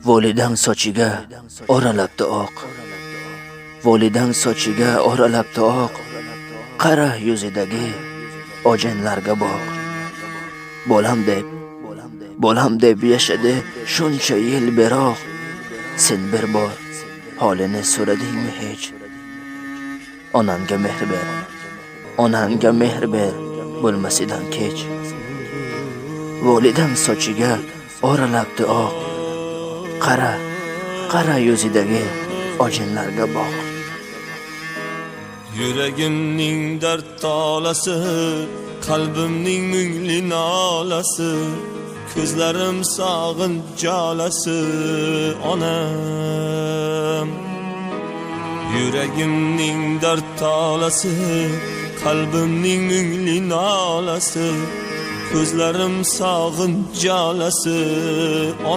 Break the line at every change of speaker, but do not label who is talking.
Volidang sochiga oralabdi oq. Volidang sochiga oralabdi oq. Qara yuzidagi ojenlarga boq. Bolam deb yashadi shuncha yil beroq. Sen bir bor holini so'radingmi hech? Onangga mehr ber, bo'lmasidan kech. Volidang sochiga oralabdi oq. Qara yuzidagi ojenlarga boq.
Yuragimning dard tolasi, qalbimning mungli nolasi, ko'zlarim sog'inch jalasi onam. Yuragimning dard tolasi, qalbimning mungli nolasi, ko'zlarim sog'inch jalasi onam.